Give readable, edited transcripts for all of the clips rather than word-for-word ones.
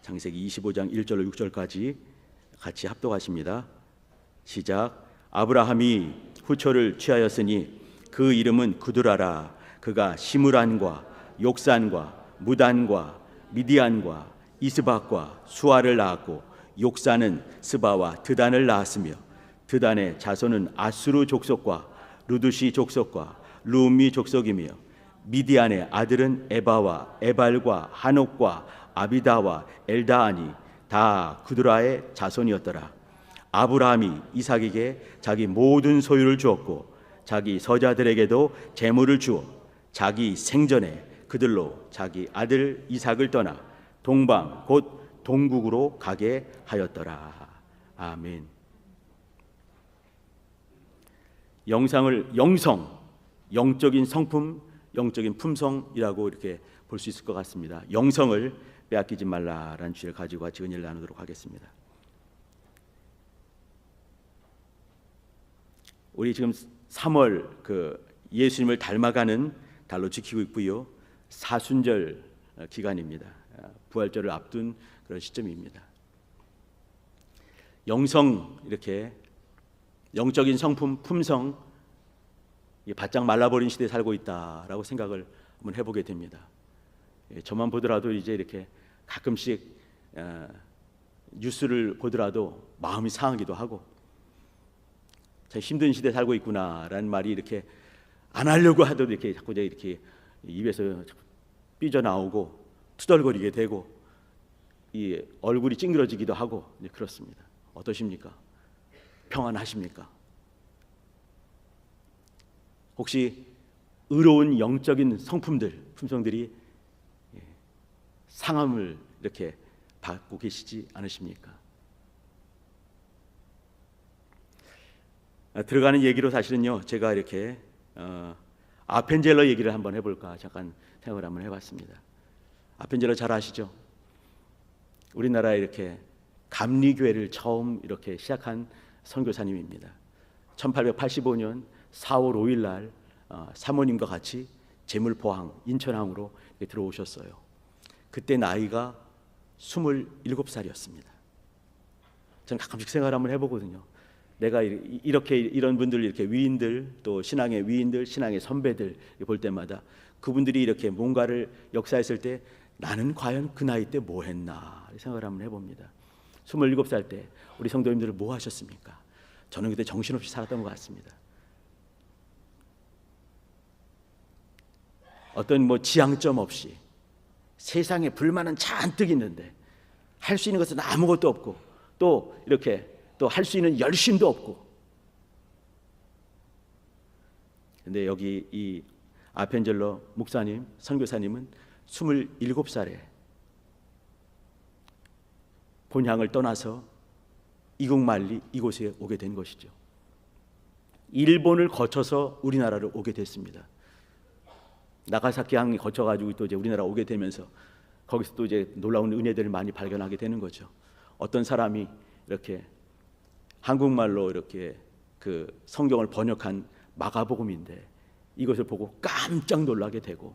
창세기 25장 1절로 6절까지 같이 합독하십니다. 시작. 아브라함이 후초를 취하였으니 그 이름은 구드라라. 그가 시므란과 욕산과 무단과 미디안과 이스박과 수아를 낳았고 욕산은 스바와 드단을 낳았으며 드단의 자손은 아수르 족속과 루두시 족속과 루미 족속이며 미디안의 아들은 에바와 에발과 한옥과 아비다와 엘다아니 다 구드라의 자손이었더라. 아브라함이 이삭에게 자기 모든 소유를 주었고 자기 서자들에게도 재물을 주어 자기 생전에 그들로 자기 아들 이삭을 떠나 동방 곧 동국으로 가게 하였더라. 아멘. 영성, 영적인 성품, 영적인 품성이라고 이렇게 볼 수 있을 것 같습니다. 영성을 빼앗기지 말라라는 주제를 가지고 같이 은혜를 나누도록 하겠습니다. 우리 지금 3월 예수님을 닮아가는 달로 지키고 있고요. 사순절 기간입니다. 부활절을 앞둔 그런 시점입니다. 영성, 이렇게 영적인 성품, 품성, 바짝 말라버린 시대에 살고 있다라고 생각을 한번 해보게 됩니다. 저만 보더라도 이제 이렇게 가끔씩 뉴스를 보더라도 마음이 상하기도 하고 참 힘든 시대에 살고 있구나라는 말이 이렇게 안 하려고 하도 이렇게 자꾸 이렇게 입에서 삐져나오고 투덜거리게 되고 이 얼굴이 찡그러지기도 하고 그렇습니다. 어떠십니까? 평안하십니까? 혹시 의로운 영적인 성품들, 품성들이 상함을 이렇게 받고 계시지 않으십니까? 들어가는 얘기로 사실은요, 제가 이렇게 아펜젤러 얘기를 한번 해볼까 잠깐 생각을 한번 해봤습니다. 아펜젤러 잘 아시죠? 우리나라에 이렇게 감리교회를 처음 이렇게 시작한 선교사님입니다. 1885년 4월 5일 날 사모님과 같이 제물포항 인천항으로 들어오셨어요. 그때 나이가 27살이었습니다. 저는 가끔씩 생각을 한번 해보거든요. 내가 이렇게 이런 분들 이렇게 위인들 또 신앙의 위인들 신앙의 선배들 볼 때마다 그분들이 이렇게 뭔가를 역사했을 때 나는 과연 그 나이 때 뭐 했나 생각을 한번 해봅니다. 27살 때 우리 성도님들은 뭐 하셨습니까? 저는 그때 정신없이 살았던 것 같습니다. 어떤 지향점 없이 세상에 불만은 잔뜩 있는데 할 수 있는 것은 아무것도 없고 또 이렇게 또 할 수 있는 열심도 없고. 근데 여기 이 아펜젤러 목사님, 선교사님은 27살에 본향을 떠나서 이국만리 이곳에 오게 된 것이죠. 일본을 거쳐서 우리나라로 오게 됐습니다. 나가사키 항이 거쳐가지고 또 이제 우리나라 오게 되면서 거기서 또 이제 놀라운 은혜들을 많이 발견하게 되는 거죠. 어떤 사람이 이렇게 한국말로 이렇게 그 성경을 번역한 마가복음인데 이것을 보고 깜짝 놀라게 되고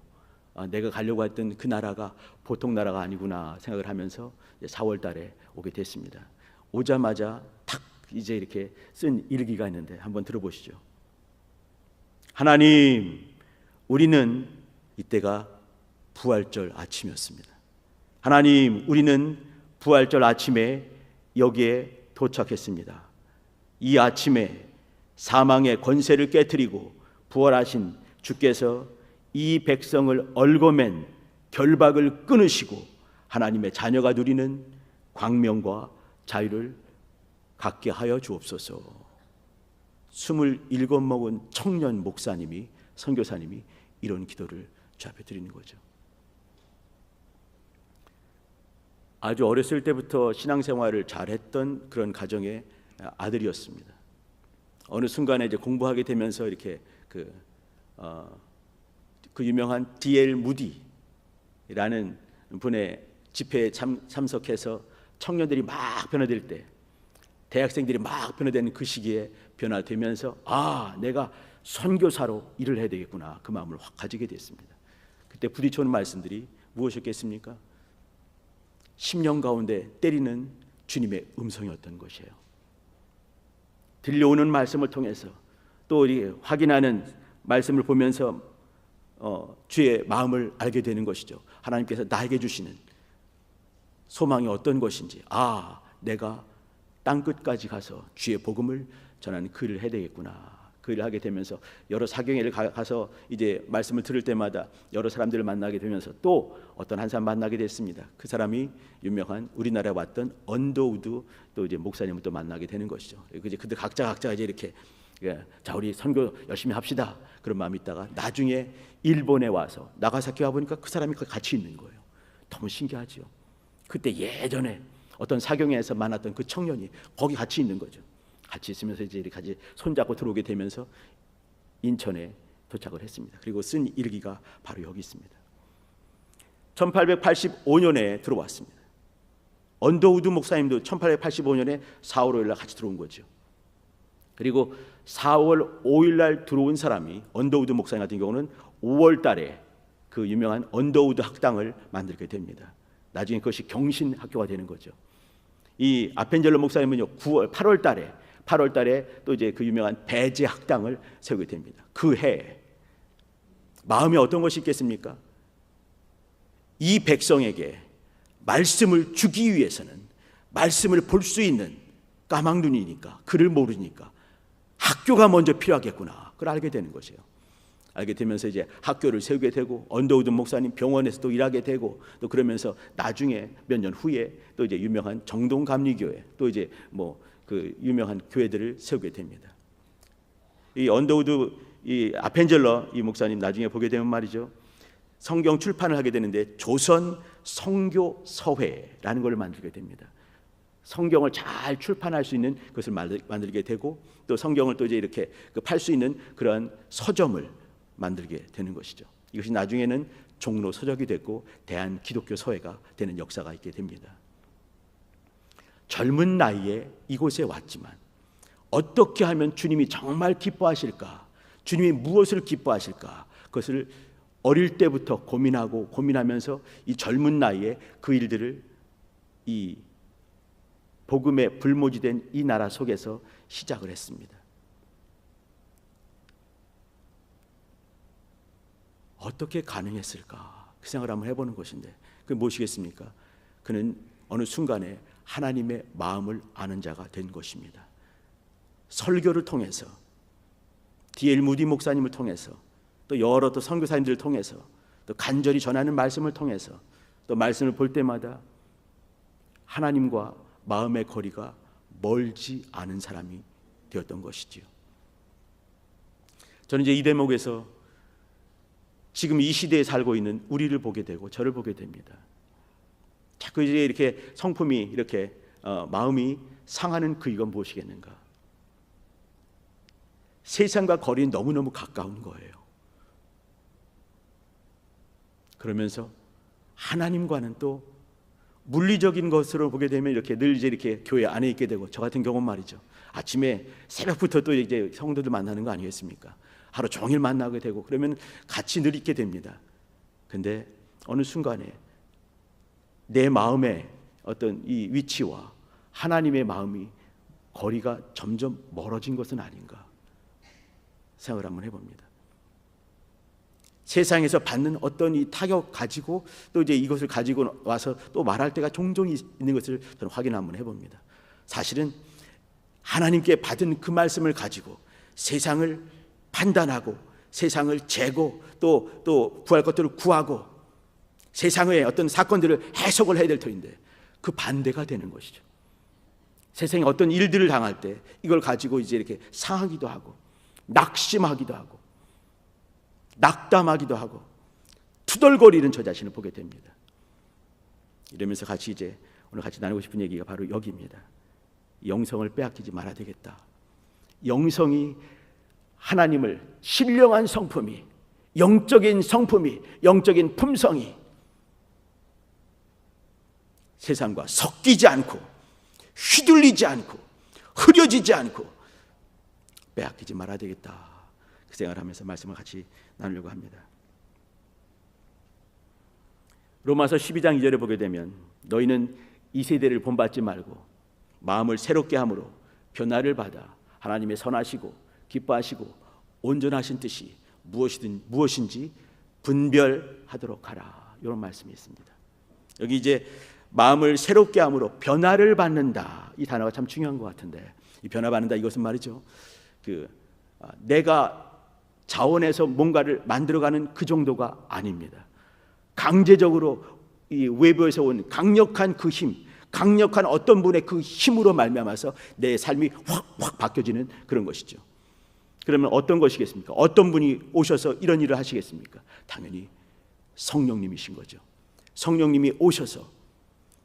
내가 가려고 했던 그 나라가 보통 나라가 아니구나 생각을 하면서 4월 달에 오게 됐습니다. 오자마자 탁 이제 이렇게 쓴 일기가 있는데 한번 들어보시죠. 하나님, 우리는 이때가 부활절 아침이었습니다. 하나님, 우리는 부활절 아침에 여기에 도착했습니다. 이 아침에 사망의 권세를 깨트리고 부활하신 주께서 이 백성을 얽어맨 결박을 끊으시고 하나님의 자녀가 누리는 광명과 자유를 갖게 하여 주옵소서. 27 먹은 청년 목사님이 선교사님이 이런 기도를 주 앞에 드리는 거죠. 아주 어렸을 때부터 신앙생활을 잘했던 그런 가정의 아들이었습니다. 어느 순간에 이제 공부하게 되면서 이렇게 그 유명한 D.L. 무디라는 분의 집회에 참석해서 청년들이 막 변화될 때, 대학생들이 막 변화되는 그 시기에 변화되면서 내가 선교사로 일을 해야 되겠구나 그 마음을 확 가지게 됐습니다. 그때 부딪혀오는 말씀들이 무엇이었겠습니까? 심령 가운데 때리는 주님의 음성이었던 것이에요. 들려오는 말씀을 통해서 또 확인하는 말씀을 보면서 주의 마음을 알게 되는 것이죠. 하나님께서 나에게 주시는 소망이 어떤 것인지, 내가 땅끝까지 가서 주의 복음을 전하는 그 일을 해야 되겠구나. 그 일을 하게 되면서 여러 사경회를 가서 이제 말씀을 들을 때마다 여러 사람들을 만나게 되면서 또 어떤 한 사람 만나게 됐습니다. 그 사람이 유명한 우리나라에 왔던 언더우드 또 이제 목사님을 또 만나게 되는 것이죠. 이제 그들 각자 이제 이렇게 자, 우리 선교 열심히 합시다. 그런 마음이 있다가 나중에 일본에 와서 나가사키 와 보니까 그 사람이 같이 있는 거예요. 너무 신기하죠. 그때 예전에 어떤 사경회에서 만났던 그 청년이 거기 같이 있는 거죠. 같이 있으면서 이제 같이 손잡고 들어오게 되면서 인천에 도착을 했습니다. 그리고 쓴 일기가 바로 여기 있습니다. 1885년에 들어왔습니다. 언더우드 목사님도 1885년에 4월 5일 날 같이 들어온 거죠. 그리고 4월 5일 날 들어온 사람이 언더우드 목사님 같은 경우는 5월 달에 그 유명한 언더우드 학당을 만들게 됩니다. 나중에 그것이 경신 학교가 되는 거죠. 이 아펜젤러 목사님은요 8월 달에 또 이제 그 유명한 배제 학당을 세우게 됩니다. 그 해 마음에 어떤 것이 있겠습니까? 이 백성에게 말씀을 주기 위해서는 말씀을 볼 수 있는 까막눈이니까 그를 모르니까 학교가 먼저 필요하겠구나. 그걸 알게 되는 것이에요. 알게 되면서 이제 학교를 세우게 되고 언더우드 목사님 병원에서 또 일하게 되고 또 그러면서 나중에 몇 년 후에 또 이제 유명한 정동감리교회 또 이제 그 유명한 교회들을 세우게 됩니다. 이 언더우드 이 아펜젤러 이 목사님 나중에 보게 되면 말이죠. 성경 출판을 하게 되는데 조선 성교서회라는 걸 만들게 됩니다. 성경을 잘 출판할 수 있는 것을 만들게 되고 또 성경을 또 이제 이렇게 팔 수 있는 그러한 서점을 만들게 되는 것이죠. 이것이 나중에는 종로 서적이 됐고 대한 기독교 서회가 되는 역사가 있게 됩니다. 젊은 나이에 이곳에 왔지만 어떻게 하면 주님이 정말 기뻐하실까? 주님이 무엇을 기뻐하실까? 그것을 어릴 때부터 고민하면서 이 젊은 나이에 그 일들을 이 복음의 불모지된 이 나라 속에서 시작을 했습니다. 어떻게 가능했을까? 그 생각을 한번 해보는 것인데 그게 무엇이겠습니까? 그는 어느 순간에 하나님의 마음을 아는 자가 된 것입니다. 설교를 통해서 D.L. 무디 목사님을 통해서 또 여러 또 선교사님들을 통해서 또 간절히 전하는 말씀을 통해서 또 말씀을 볼 때마다 하나님과 마음의 거리가 멀지 않은 사람이 되었던 것이지요. 저는 이제 이 대목에서 지금 이 시대에 살고 있는 우리를 보게 되고 저를 보게 됩니다. 자꾸 이제 이렇게 성품이 이렇게 마음이 상하는 그 이유가 무엇이겠는가? 세상과 거리는 너무너무 가까운 거예요. 그러면서 하나님과는 또 물리적인 것으로 보게 되면 이렇게 늘 이제 이렇게 교회 안에 있게 되고 저 같은 경우는 말이죠. 아침에 새벽부터 또 이제 성도들 만나는 거 아니겠습니까? 하루 종일 만나게 되고 그러면 같이 늘 있게 됩니다. 근데 어느 순간에 내 마음의 어떤 이 위치와 하나님의 마음이 거리가 점점 멀어진 것은 아닌가 생각을 한번 해봅니다. 세상에서 받는 어떤 이 타격 가지고 또 이제 이것을 가지고 와서 또 말할 때가 종종 있는 것을 저는 확인 한번 해봅니다. 사실은 하나님께 받은 그 말씀을 가지고 세상을 판단하고 세상을 재고 또 구할 것들을 구하고 세상의 어떤 사건들을 해석을 해야 될 터인데 그 반대가 되는 것이죠. 세상에 어떤 일들을 당할 때 이걸 가지고 이제 이렇게 상하기도 하고 낙심하기도 하고 낙담하기도 하고 투덜거리는 저 자신을 보게 됩니다. 이러면서 같이 이제 오늘 같이 나누고 싶은 얘기가 바로 여기입니다. 영성을 빼앗기지 말아야 되겠다. 영성이 하나님을 신령한 성품이 영적인 성품이 영적인 품성이 세상과 섞이지 않고 휘둘리지 않고 흐려지지 않고 빼앗기지 말아야 되겠다. 그 생각을 하면서 말씀을 같이 나누려고 합니다. 로마서 12장 2절에 보게 되면 너희는 이 세대를 본받지 말고 마음을 새롭게 함으로 변화를 받아 하나님의 선하시고 기뻐하시고 온전하신 뜻이 무엇인지 분별하도록 하라. 이런 말씀이 있습니다. 여기 이제 마음을 새롭게 함으로 변화를 받는다, 이 단어가 참 중요한 것 같은데, 이 변화받는다 이것은 말이죠, 내가 자원해서 뭔가를 만들어가는 그 정도가 아닙니다. 강제적으로 이 외부에서 온 강력한 그 힘, 강력한 어떤 분의 그 힘으로 말미암아서 내 삶이 확 바뀌어지는 그런 것이죠. 그러면 어떤 것이겠습니까? 어떤 분이 오셔서 이런 일을 하시겠습니까? 당연히 성령님이신 거죠. 성령님이 오셔서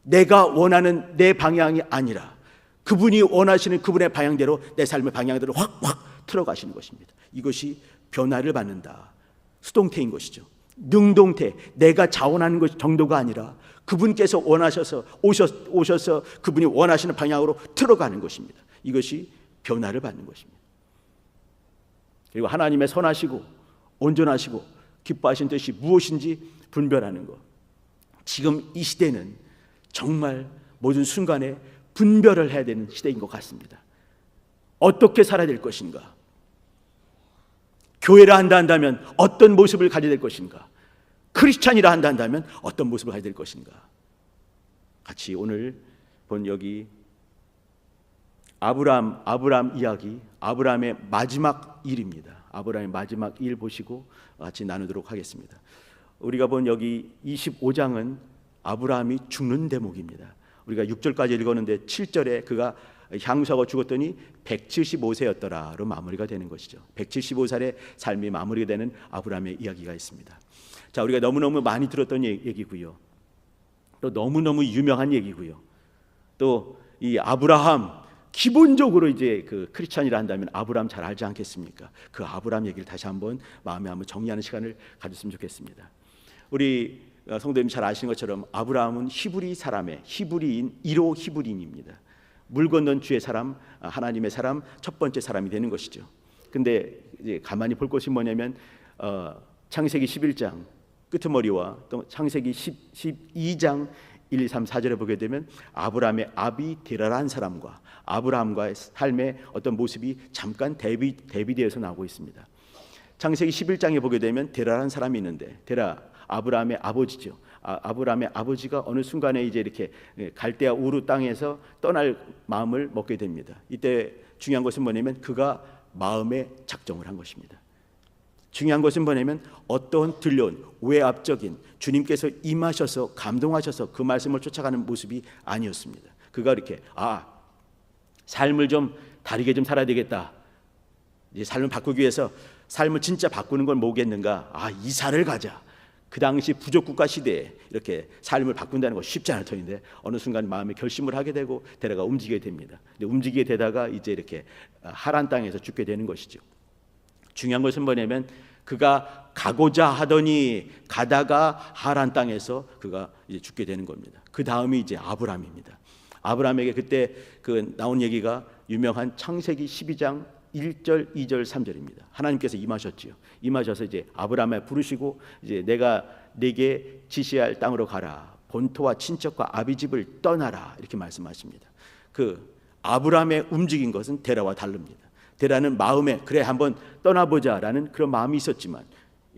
내가 원하는 내 방향이 아니라 그분이 원하시는 그분의 방향대로 내 삶의 방향대로 확 틀어가시는 것입니다. 이것이 변화를 받는다, 수동태인 것이죠. 능동태, 내가 자원하는 것 정도가 아니라 그분께서 원하셔서 오셔서 그분이 원하시는 방향으로 틀어가는 것입니다. 이것이 변화를 받는 것입니다. 그리고 하나님의 선하시고 온전하시고 기뻐하신 뜻이 무엇인지 분별하는 것. 지금 이 시대는 정말 모든 순간에 분별을 해야 되는 시대인 것 같습니다. 어떻게 살아야 될 것인가? 교회를 한다면 어떤 모습을 가져야 될 것인가? 크리스찬이라 한다면 어떤 모습을 가져야 될 것인가? 같이 오늘 본 여기 아브라함 이야기, 아브라함의 마지막 일입니다. 아브라함의 마지막 일 보시고 같이 나누도록 하겠습니다. 우리가 본 여기 25장은 아브라함이 죽는 대목입니다. 우리가 6절까지 읽었는데 7절에 그가 향수하고 죽었더니 175세였더라로 마무리가 되는 것이죠. 175살의 삶이 마무리가 되는 아브라함의 이야기가 있습니다. 자, 우리가 너무너무 많이 들었던 얘기고요. 또 너무너무 유명한 얘기고요. 또 이 아브라함, 기본적으로 이제 그 크리스찬이라 한다면 아브라함 잘 알지 않겠습니까? 그 아브라함 얘기를 다시 한번 마음에 한번 정리하는 시간을 가졌으면 좋겠습니다. 우리 성도님 잘 아시는 것처럼 아브라함은 히브리 사람의 히브리인 1호 히브리인입니다. 물 건넌 주의 사람, 하나님의 사람, 첫 번째 사람이 되는 것이죠. 근데 이제 가만히 볼 것이 뭐냐면 창세기 11장 끄트머리와 또 창세기 12장 1, 2, 3, 4절에 보게 되면 아브라함의 아비 데라라는 사람과 아브라함과의 삶의 어떤 모습이 잠깐 대비되어서 나오고 있습니다. 창세기 11장에 보게 되면 데라라는 사람이 있는데, 데라 아브라함의 아버지죠. 아브라함의 아버지가 어느 순간에 이제 이렇게 갈대아 우르 땅에서 떠날 마음을 먹게 됩니다. 이때 중요한 것은 뭐냐면 그가 마음에 작정을 한 것입니다. 중요한 것은 뭐냐면 어떤 들려온 외압적인 주님께서 임하셔서 감동하셔서 그 말씀을 쫓아가는 모습이 아니었습니다. 그가 이렇게 삶을 좀 다르게 좀 살아야 되겠다. 이제 삶을 바꾸기 위해서 삶을 진짜 바꾸는 건 뭐겠는가? 이사를 가자. 그 당시 부족국가 시대에 이렇게 삶을 바꾼다는 거 쉽지 않을 터인데 어느 순간 마음에 결심을 하게 되고 데라가 움직이게 됩니다. 근데 움직이게 되다가 이제 이렇게 하란 땅에서 죽게 되는 것이죠. 중요한 것은 뭐냐면 그가 가고자 하더니 가다가 하란 땅에서 그가 이제 죽게 되는 겁니다. 그 다음이 이제 아브라함입니다. 아브라함에게 그때 그 나온 얘기가 유명한 창세기 12장 1절, 2절, 3절입니다. 하나님께서 임하셨지요. 임하셔서 이제 아브라함을 부르시고 이제 내가 네게 지시할 땅으로 가라. 본토와 친척과 아비 집을 떠나라. 이렇게 말씀하십니다. 그 아브라함의 움직인 것은 데라와 다릅니다. 데라는 마음에 그래 한번 떠나보자라는 그런 마음이 있었지만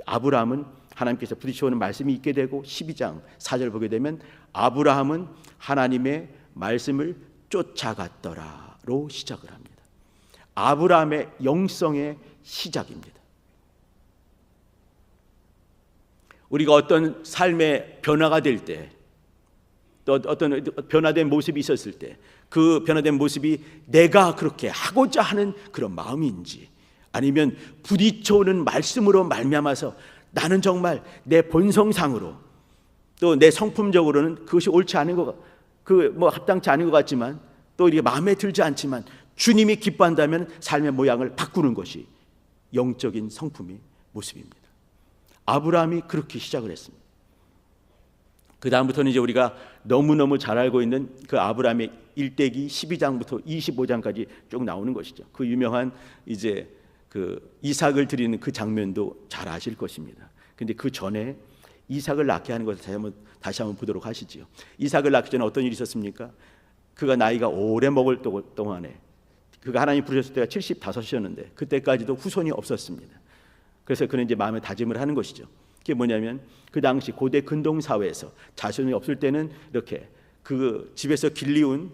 아브라함은 하나님께서 부딪혀오는 말씀이 있게 되고 12장 4절 보게 되면 아브라함은 하나님의 말씀을 쫓아갔더라로 시작을 합니다. 아브라함의 영성의 시작입니다. 우리가 어떤 삶의 변화가 될 때, 또 어떤 변화된 모습이 있었을 때, 그 변화된 모습이 내가 그렇게 하고자 하는 그런 마음인지, 아니면 부딪혀오는 말씀으로 말미암아서 나는 정말 내 본성상으로 또 내 성품적으로는 그것이 옳지 않은 것, 합당치 않은 것 같지만 또 이게 마음에 들지 않지만 주님이 기뻐한다면 삶의 모양을 바꾸는 것이 영적인 성품의 모습입니다. 아브라함이 그렇게 시작을 했습니다. 그 다음부터는 이제 우리가 너무너무 잘 알고 있는 그 아브라함의 일대기 12장부터 25장까지 쭉 나오는 것이죠. 그 유명한 이제 그 이삭을 드리는 그 장면도 잘 아실 것입니다. 근데 그 전에 이삭을 낳게 하는 것을 다시 한번 보도록 하시지요. 이삭을 낳기 전에 어떤 일이 있었습니까? 그가 나이가 오래 먹을 동안에 그가 하나님 부르셨을 때가 75이었는데 그때까지도 후손이 없었습니다. 그래서 그는 이제 마음에 다짐을 하는 것이죠. 그게 뭐냐면 그 당시 고대 근동 사회에서 자손이 없을 때는 이렇게 그 집에서 길리운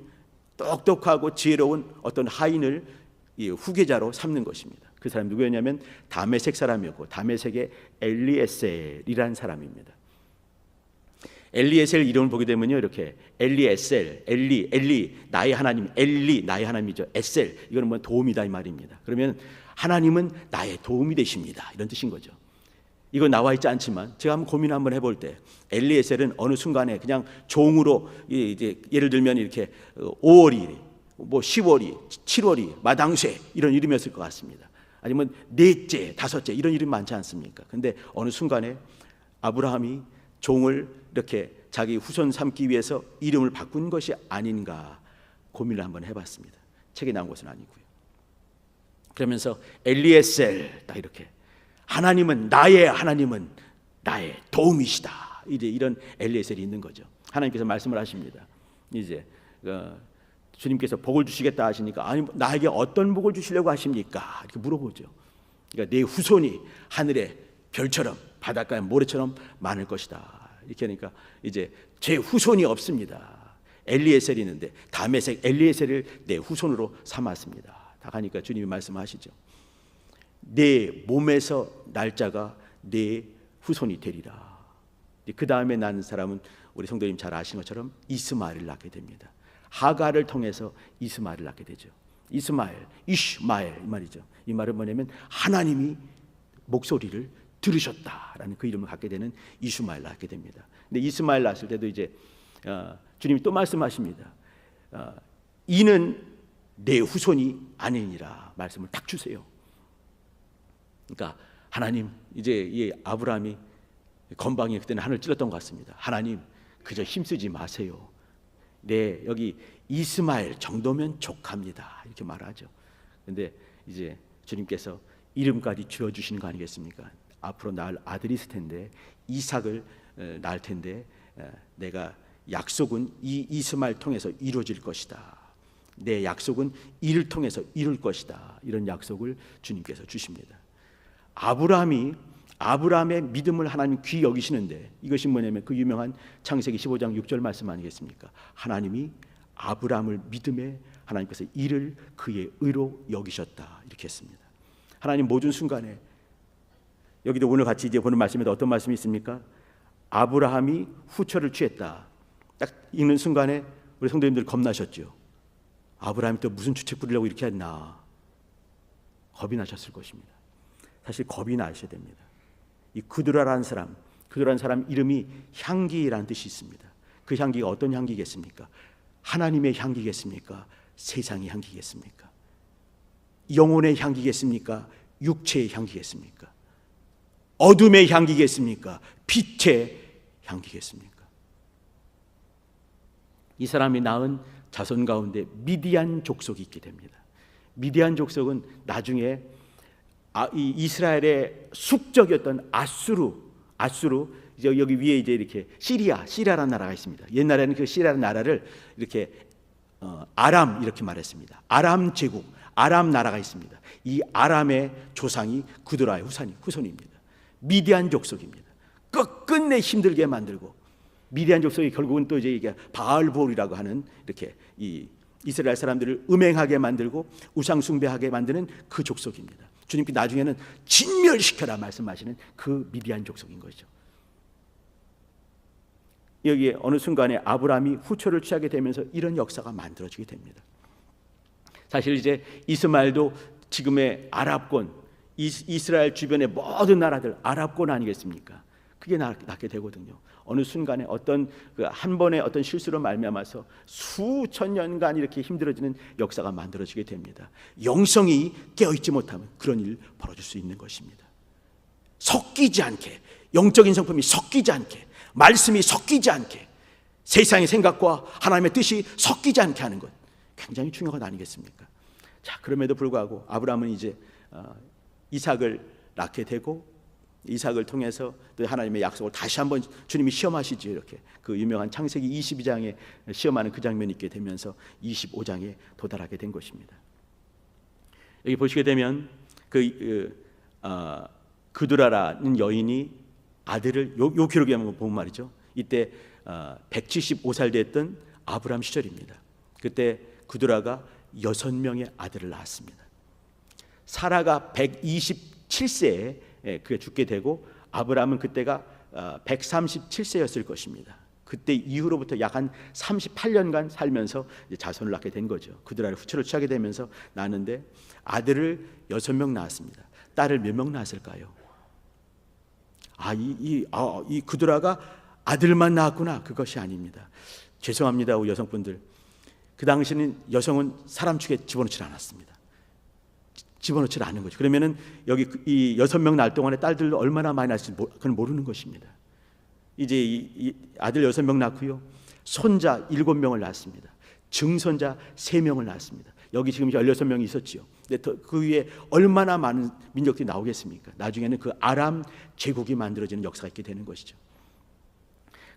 똑똑하고 지혜로운 어떤 하인을 후계자로 삼는 것입니다. 그 사람이 누구였냐면 다메섹 사람이었고 다메섹의 엘리에셀이라는 사람입니다. 엘리에셀 이름을 보게 되면요, 이렇게 엘리에셀, 엘리 나의 하나님, 엘리 나의 하나님이죠. 에셀 이거는 뭐 도움이다 이 말입니다. 그러면 하나님은 나의 도움이 되십니다 이런 뜻인 거죠. 이거 나와 있지 않지만 제가 한번 고민 한번 해볼 때 엘리에셀은 어느 순간에 그냥 종으로 이제 예를 들면 이렇게 5월이 뭐 10월이 7월이 마당쇠 이런 이름이었을 것 같습니다. 아니면 넷째 다섯째 이런 이름 많지 않습니까? 근데 어느 순간에 아브라함이 종을 이렇게 자기 후손 삼기 위해서 이름을 바꾼 것이 아닌가 고민을 한번 해봤습니다. 책에 나온 것은 아니고요. 그러면서 엘리에셀 딱 이렇게 하나님은 나의 도움이시다. 이제 이런 엘리에셀이 있는 거죠. 하나님께서 말씀을 하십니다. 이제 주님께서 복을 주시겠다 하시니까 아니 나에게 어떤 복을 주시려고 하십니까? 이렇게 물어보죠. 그러니까 내 후손이 하늘의 별처럼 바닷가의 모래처럼 많을 것이다. 이렇게 하니까 이제 제 후손이 없습니다. 엘리에셀이 있는데 다메섹 엘리에셀을 내 후손으로 삼았습니다. 다 가니까 주님이 말씀하시죠. 내 몸에서 날짜가 내 후손이 되리라. 그 다음에 난 사람은 우리 성도님 잘 아시는 것처럼 이스마엘을 낳게 됩니다. 하가를 통해서 이스마엘을 낳게 되죠. 이스마엘, 이슈마엘 이 말이죠. 이 말은 뭐냐면 하나님이 목소리를 들으셨다라는 그 이름을 갖게 되는 이스마엘 낳게 됩니다. 근데 이스마엘 낳았을 때도 이제 주님이 또 말씀하십니다. 이는 내 후손이 아니니라 말씀을 딱 주세요. 그러니까 하나님 이제 이 아브라함이 건방에 그때는 하늘 찔렀던 것 같습니다. 하나님 그저 힘쓰지 마세요. 네 여기 이스마엘 정도면 족합니다. 이렇게 말하죠. 근데 이제 주님께서 이름까지 지어주시는 거 아니겠습니까? 앞으로 낳을 아들이 있을 텐데 이삭을 낳을 텐데 내가 약속은 이 이스마엘 통해서 이루어질 것이다. 내 약속은 이를 통해서 이룰 것이다. 이런 약속을 주님께서 주십니다. 아브라함의 믿음을 하나님 귀히 여기시는데 이것이 뭐냐면 그 유명한 창세기 15장 6절 말씀 아니겠습니까? 하나님이 아브라함을 믿음에 하나님께서 이를 그의 의로 여기셨다 이렇게 했습니다. 하나님 모든 순간에 여기도 오늘 같이 이제 보는 말씀에도 어떤 말씀이 있습니까? 아브라함이 후처를 취했다. 딱 읽는 순간에 우리 성도님들 겁나셨죠. 아브라함이 또 무슨 주책 부리려고 이렇게 했나 겁이 나셨을 것입니다. 사실 겁이 나셔야 됩니다. 이 그드라라는 사람 이름이 향기라는 뜻이 있습니다. 그 향기가 어떤 향기겠습니까? 하나님의 향기겠습니까? 세상의 향기겠습니까? 영혼의 향기겠습니까? 육체의 향기겠습니까? 어둠의 향기겠습니까? 빛의 향기겠습니까? 이 사람이 낳은 자손 가운데 미디안 족속이 있게 됩니다. 미디안 족속은 나중에 이 이스라엘의 숙적이었던 아수르 이제 여기 위에 이제 이렇게 시리아라는 나라가 있습니다. 옛날에는 그 시리아라는 나라를 이렇게 아람 이렇게 말했습니다. 아람 제국, 아람 나라가 있습니다. 이 아람의 조상이 그드라의 후손입니다. 미디안 족속입니다. 끝끝내 힘들게 만들고 미디안 족속이 결국은 또 이제 이게 바알볼이라고 하는 이렇게 이 이스라엘 사람들을 음행하게 만들고 우상 숭배하게 만드는 그 족속입니다. 주님께 나중에는 진멸시켜라 말씀하시는 그 미디안 족속인 거죠. 여기에 어느 순간에 아브라함이 후처를 취하게 되면서 이런 역사가 만들어지게 됩니다. 사실 이제 이스마엘도 지금의 아랍권, 이스라엘 주변의 모든 나라들 아랍권 아니겠습니까? 그게 낳게 되거든요. 어느 순간에 어떤 한 번의 어떤 실수로 말미암아서 수천 년간 이렇게 힘들어지는 역사가 만들어지게 됩니다. 영성이 깨어있지 못하면 그런 일 벌어질 수 있는 것입니다. 섞이지 않게, 영적인 성품이 섞이지 않게, 말씀이 섞이지 않게, 세상의 생각과 하나님의 뜻이 섞이지 않게 하는 것 굉장히 중요한 것 아니겠습니까? 자, 그럼에도 불구하고 아브라함은 이제 이삭을 낳게 되고 이삭을 통해서 또 하나님의 약속을 다시 한번 주님이 시험하시지. 이렇게 그 유명한 창세기 22장에 시험하는 그 장면이 있게 되면서 25장에 도달하게 된 것입니다. 여기 보시게 되면 그두라라는 여인이 아들을 요 기록에 한번 보면 말이죠. 이때 175살 됐던 아브라함 시절입니다. 그때 그두라가 6명의 아들을 낳았습니다. 사라가 127세에 그게 죽게 되고 아브라함은 그때가 137세였을 것입니다. 그때 이후로부터 약 한 38년간 살면서 자손을 낳게 된 거죠. 그두라를 후처를 취하게 되면서 낳았는데 아들을 6명 낳았습니다. 딸을 몇 명 낳았을까요? 이 그두라가 아들만 낳았구나. 그것이 아닙니다. 죄송합니다, 우리 여성분들. 그 당시는 여성은 사람 축에 집어넣지 않았습니다. 집어넣지 않은 거죠. 그러면은 여기 이 6명 낳을 동안에 딸들을 얼마나 많이 낳을지 그건 모르는 것입니다. 이제 이 아들 6명 낳고요, 손자 7명을 낳았습니다. 증손자 3명을 낳았습니다. 여기 지금 16명이 있었지요. 근데 그 위에 얼마나 많은 민족들이 나오겠습니까? 나중에는 그 아람 제국이 만들어지는 역사가 있게 되는 것이죠.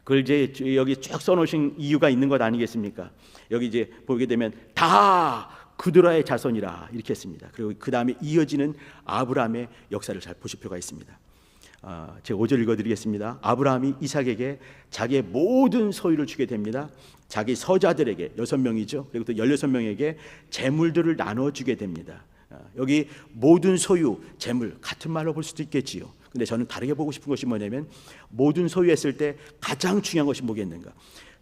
그걸 이제 여기 쭉 써놓으신 이유가 있는 것 아니겠습니까? 여기 이제 보게 되면 다 그두라의 자손이라 이렇게 했습니다. 그리고 그 다음에 이어지는 아브라함의 역사를 잘 보실 필요가 있습니다. 제가 5절 읽어드리겠습니다. 아브라함이 이삭에게 자기의 모든 소유를 주게 됩니다. 자기 서자들에게 6명이죠. 그리고 또 16명에게 재물들을 나눠주게 됩니다. 여기 모든 소유, 재물 같은 말로 볼 수도 있겠지요. 근데 저는 다르게 보고 싶은 것이 뭐냐면 모든 소유했을 때 가장 중요한 것이 뭐겠는가?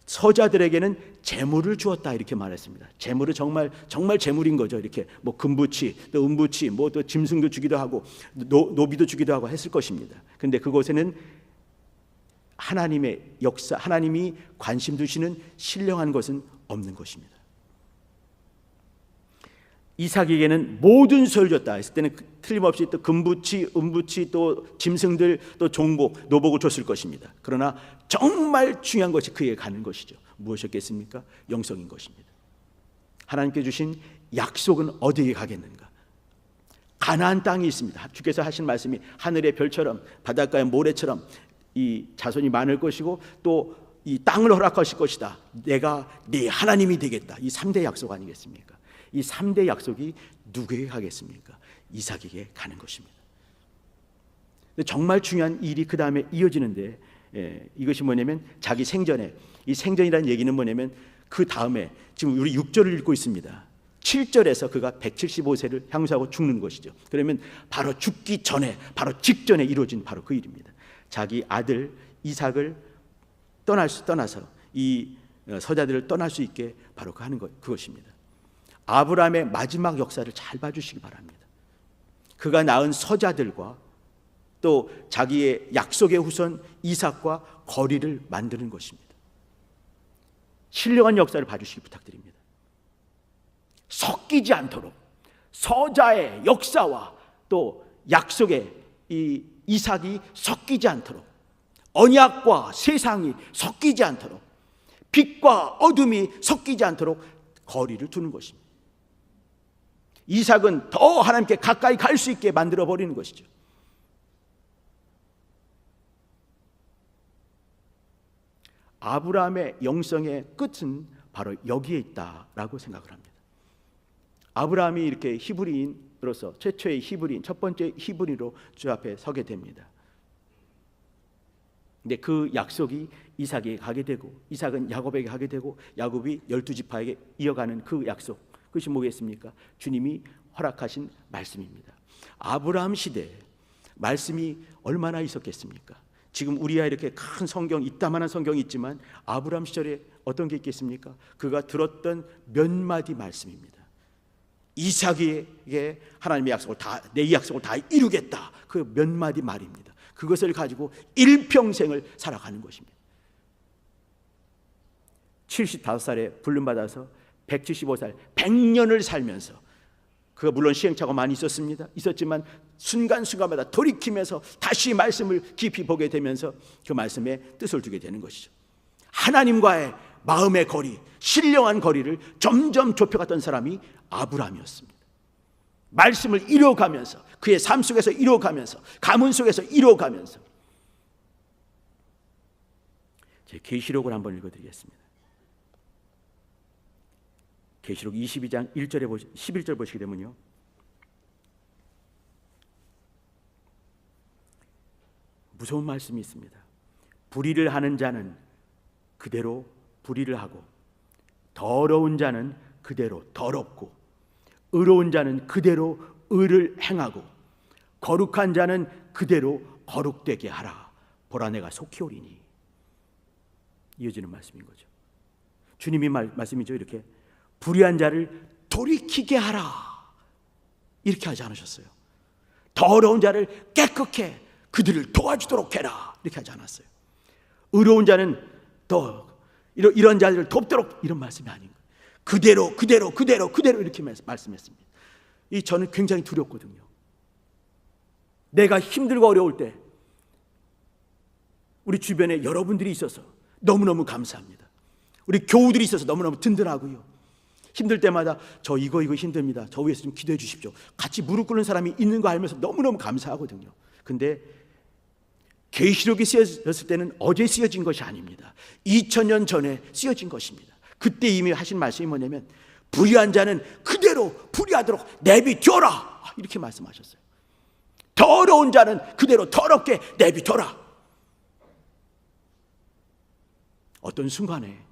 서자들에게는 재물을 주었다 이렇게 말했습니다. 재물은 정말 재물인 거죠. 이렇게 뭐 금부치, 또 은부치, 뭐 또 짐승도 주기도 하고 노비도 주기도 하고 했을 것입니다. 근데 그곳에는 하나님의 역사, 하나님이 관심 두시는 신령한 것은 없는 것입니다. 이삭에게는 모든 소유를 줬다 했을 때는 틀림없이 또 금부치, 은부치, 또 짐승들, 또 종복, 노복을 줬을 것입니다. 그러나 정말 중요한 것이 그에게 가는 것이죠. 무엇이었겠습니까? 영성인 것입니다. 하나님께 주신 약속은 어디에 가겠는가? 가나안 땅이 있습니다. 주께서 하신 말씀이 하늘의 별처럼 바닷가의 모래처럼 이 자손이 많을 것이고 또 이 땅을 허락하실 것이다. 내가 네 하나님이 되겠다. 이 3대 약속 아니겠습니까? 이 3대 약속이 누구에게 가겠습니까? 이삭에게 가는 것입니다. 정말 중요한 일이 그 다음에 이어지는데 이것이 뭐냐면 자기 생전에, 이 생전이라는 얘기는 뭐냐면 그 다음에 지금 우리 6절을 읽고 있습니다. 7절에서 그가 175세를 향수하고 죽는 것이죠. 그러면 바로 죽기 전에, 바로 직전에 이루어진 바로 그 일입니다. 자기 아들 이삭을 떠나서 이 서자들을 떠날 수 있게 바로 하는 것, 그것입니다. 아브라함의 마지막 역사를 잘 봐주시기 바랍니다. 그가 낳은 서자들과 또 자기의 약속의 후손 이삭과 거리를 만드는 것입니다. 신령한 역사를 봐주시기 부탁드립니다. 섞이지 않도록 서자의 역사와 또 약속의 이 이삭이 섞이지 않도록, 언약과 세상이 섞이지 않도록, 빛과 어둠이 섞이지 않도록 거리를 두는 것입니다. 이삭은 더 하나님께 가까이 갈 수 있게 만들어 버리는 것이죠. 아브라함의 영성의 끝은 바로 여기에 있다라고 생각을 합니다. 아브라함이 이렇게 히브리인으로서 최초의 히브리인, 첫 번째 히브리로 주 앞에 서게 됩니다. 근데 그 약속이 이삭에게 가게 되고 이삭은 야곱에게 가게 되고 야곱이 12지파에게 이어가는 그 약속, 그것이 뭐겠습니까? 주님이 허락하신 말씀입니다. 아브라함 시대에 말씀이 얼마나 있었겠습니까? 지금 우리야 이렇게 큰 성경, 이따만한 성경이 있지만 아브라함 시절에 어떤 게 있겠습니까? 그가 들었던 몇 마디 말씀입니다. 이삭에게 하나님의 약속을 내 약속을 다 이루겠다. 그 몇 마디 말입니다. 그것을 가지고 일평생을 살아가는 것입니다. 75살에 불륜받아서 175살, 100년을 살면서 그가 물론 시행착오가 많이 있었지만 순간순간마다 돌이키면서 다시 말씀을 깊이 보게 되면서 그 말씀에 뜻을 두게 되는 것이죠. 하나님과의 마음의 거리, 신령한 거리를 점점 좁혀갔던 사람이 아브라함이었습니다. 말씀을 이루어가면서, 그의 삶 속에서 이루어가면서, 가문 속에서 이루어가면서. 제 계시록을 한번 읽어드리겠습니다. 계시록 22장 11절 보시게 되면요, 무서운 말씀이 있습니다. 불의를 하는 자는 그대로 불의를 하고, 더러운 자는 그대로 더럽고, 의로운 자는 그대로 의를 행하고, 거룩한 자는 그대로 거룩되게 하라. 보라, 내가 속히 오리니. 이어지는 말씀인 거죠. 주님이 말씀이죠. 이렇게 불의한 자를 돌이키게 하라, 이렇게 하지 않으셨어요. 더러운 자를 깨끗게 그들을 도와주도록 해라, 이렇게 하지 않았어요. 의로운 자는 더 이런 자들을 돕도록, 이런 말씀이 아닌 거예요. 그대로 이렇게 말씀했습니다. 저는 굉장히 두렵거든요. 내가 힘들고 어려울 때 우리 주변에 여러분들이 있어서 너무너무 감사합니다. 우리 교우들이 있어서 너무너무 든든하고요. 힘들 때마다 저 이거 힘듭니다, 저 위해서 좀 기도해 주십시오, 같이 무릎 꿇는 사람이 있는 거 알면서 너무너무 감사하거든요. 근데 계시록이 쓰여졌을 때는 어제 쓰여진 것이 아닙니다. 2000년 전에 쓰여진 것입니다. 그때 이미 하신 말씀이 뭐냐면, 불의한 자는 그대로 불의하도록 내비둬라, 이렇게 말씀하셨어요. 더러운 자는 그대로 더럽게 내비둬라. 어떤 순간에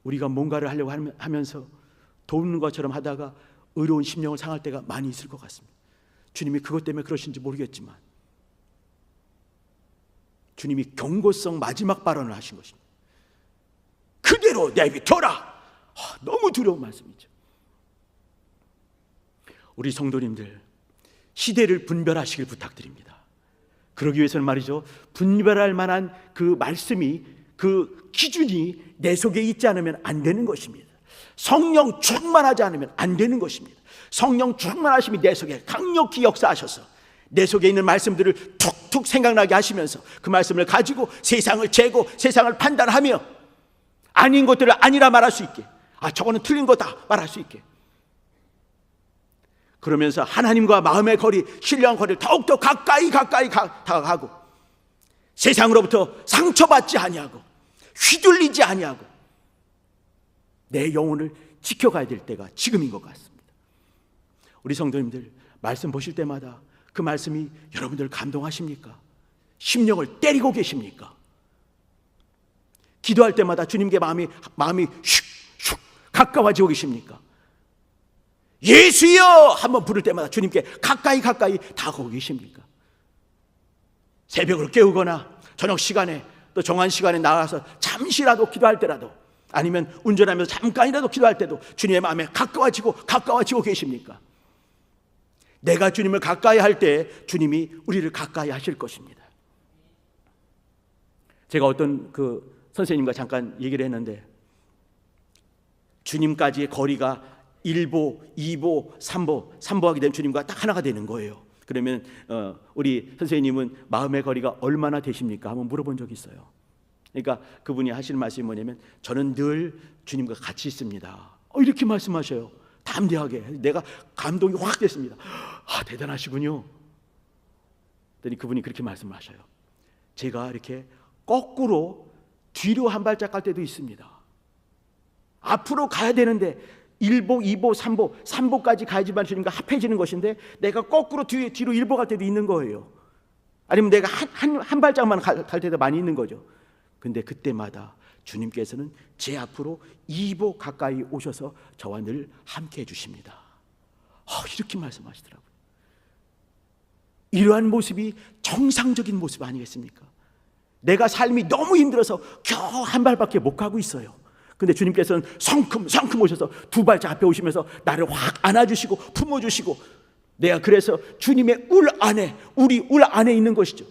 우리가 뭔가를 하려고 하면서 돕는 것처럼 하다가 의로운 심령을 상할 때가 많이 있을 것 같습니다. 주님이 그것 때문에 그러신지 모르겠지만 주님이 경고성 마지막 발언을 하신 것입니다. 그대로 내비둬라. 너무 두려운 말씀이죠. 우리 성도님들, 시대를 분별하시길 부탁드립니다. 그러기 위해서는 말이죠, 분별할 만한 그 말씀이, 그 기준이 내 속에 있지 않으면 안 되는 것입니다. 성령 충만하지 않으면 안 되는 것입니다. 성령 충만하심이 내 속에 강력히 역사하셔서 내 속에 있는 말씀들을 툭툭 생각나게 하시면서 그 말씀을 가지고 세상을 재고 세상을 판단하며 아닌 것들을 아니라 말할 수 있게, 저거는 틀린 거다 말할 수 있게, 그러면서 하나님과 마음의 거리, 신령한 거리를 더욱더 가까이 다가가고 세상으로부터 상처받지 아니하고 휘둘리지 아니하고 내 영혼을 지켜가야 될 때가 지금인 것 같습니다. 우리 성도님들, 말씀 보실 때마다 그 말씀이 여러분들 감동하십니까? 심령을 때리고 계십니까? 기도할 때마다 주님께 마음이 슉슉 가까워지고 계십니까? 예수여 한번 부를 때마다 주님께 가까이 다가오고 계십니까? 새벽을 깨우거나 저녁 시간에 또 정한 시간에 나가서 잠시라도 기도할 때라도, 아니면 운전하면서 잠깐이라도 기도할 때도 주님의 마음에 가까워지고 계십니까? 내가 주님을 가까이 할 때 주님이 우리를 가까이 하실 것입니다. 제가 어떤 선생님과 잠깐 얘기를 했는데, 주님까지의 거리가 1보, 2보, 3보 하게 되면 주님과 딱 하나가 되는 거예요. 그러면 우리 선생님은 마음의 거리가 얼마나 되십니까? 한번 물어본 적이 있어요. 그러니까 그분이 하시는 말씀이 뭐냐면, 저는 늘 주님과 같이 있습니다, 이렇게 말씀하셔요. 담대하게. 내가 감동이 확 됐습니다. 대단하시군요. 그랬더니 그분이 그렇게 말씀하셔요. 제가 이렇게 거꾸로 뒤로 한 발짝 갈 때도 있습니다. 앞으로 가야 되는데 1보, 2보, 3보까지 가야지만 주님과 합해지는 것인데 내가 거꾸로 뒤로 1보 갈 때도 있는 거예요. 아니면 내가 한 발짝만 갈 때도 많이 있는 거죠. 근데 그때마다 주님께서는 제 앞으로 2보 가까이 오셔서 저와 늘 함께 해주십니다. 이렇게 말씀하시더라고요. 이러한 모습이 정상적인 모습 아니겠습니까? 내가 삶이 너무 힘들어서 겨우 한 발밖에 못 가고 있어요. 근데 주님께서는 성큼 오셔서 두 발짝 앞에 오시면서 나를 확 안아주시고 품어주시고, 내가 그래서 주님의 우리 울 안에 있는 것이죠.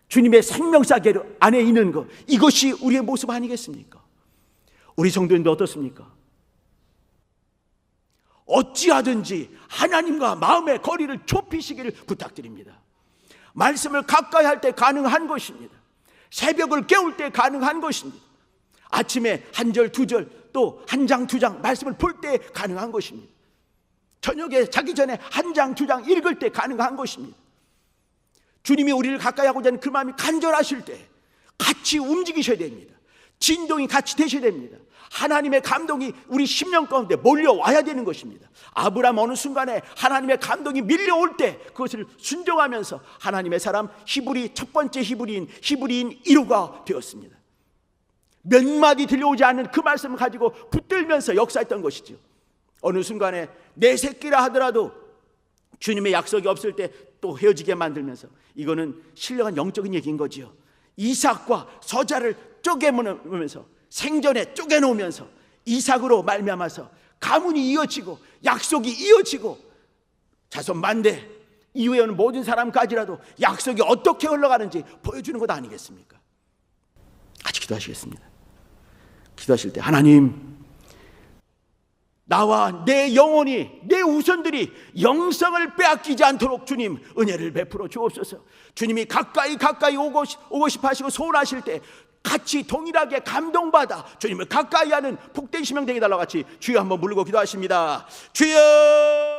주님의 생명사계 안에 있는 것, 이것이 우리의 모습 아니겠습니까? 우리 성도님도 어떻습니까? 어찌하든지 하나님과 마음의 거리를 좁히시기를 부탁드립니다. 말씀을 가까이 할 때 가능한 것입니다. 새벽을 깨울 때 가능한 것입니다. 아침에 한 절, 두 절, 또 한 장, 두 장 말씀을 볼 때 가능한 것입니다. 저녁에 자기 전에 한 장, 두 장 읽을 때 가능한 것입니다. 주님이 우리를 가까이 하고자 하는 그 마음이 간절하실 때 같이 움직이셔야 됩니다. 진동이 같이 되셔야 됩니다. 하나님의 감동이 우리 심령 가운데 몰려와야 되는 것입니다. 아브라함 어느 순간에 하나님의 감동이 밀려올 때 그것을 순종하면서 하나님의 사람 히브리 첫 번째 히브리인 1호가 되었습니다. 몇 마디 들려오지 않는 그 말씀을 가지고 붙들면서 역사했던 것이죠. 어느 순간에 내 새끼라 하더라도 주님의 약속이 없을 때 또 헤어지게 만들면서, 이거는 신령한 영적인 얘기인 거지요. 이삭과 서자를 쪼개면서 생전에 쪼개놓으면서 이삭으로 말미암아서 가문이 이어지고 약속이 이어지고 자손 만대 이후에 오는 모든 사람까지라도 약속이 어떻게 흘러가는지 보여주는 것 아니겠습니까? 같이 기도하시겠습니다. 기도하실 때 하나님, 나와 내 영혼이, 내 우선들이 영성을 빼앗기지 않도록 주님 은혜를 베풀어 주옵소서. 주님이 가까이 오고 싶어 하시고 소원하실 때 같이 동일하게 감동받아 주님을 가까이 하는 복된 심령 되게 달라고 같이 주여 한번 부르고 기도하십니다. 주여!